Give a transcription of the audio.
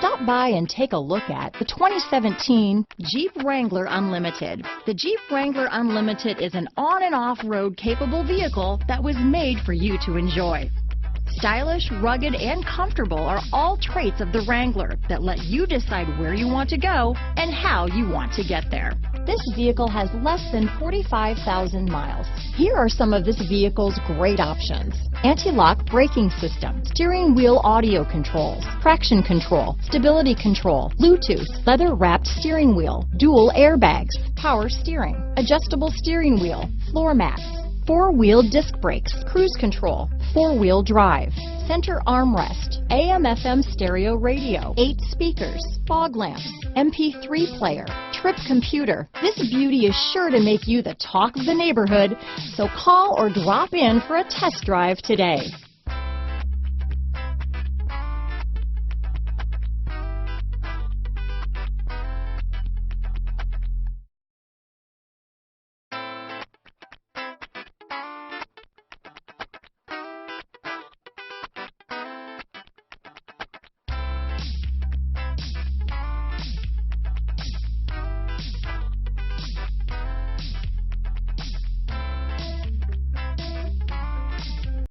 Stop by and take a look at the 2017 Jeep Wrangler Unlimited. The Jeep Wrangler Unlimited is an on and off-road capable vehicle that was made for you to enjoy. Stylish, rugged, and comfortable are all traits of the Wrangler that let you decide where you want to go and how you want to get there. This vehicle has less than 45,000 miles. Here are some of this vehicle's great options: anti-lock braking system, steering wheel audio controls, traction control, stability control, Bluetooth, leather-wrapped steering wheel, dual airbags, power steering, adjustable steering wheel, floor mats, four-wheel disc brakes, cruise control, four-wheel drive, center armrest, AM/FM stereo radio, 8 speakers, fog lamps, MP3 player, trip computer. This beauty is sure to make you the talk of the neighborhood, so call or drop in for a test drive today.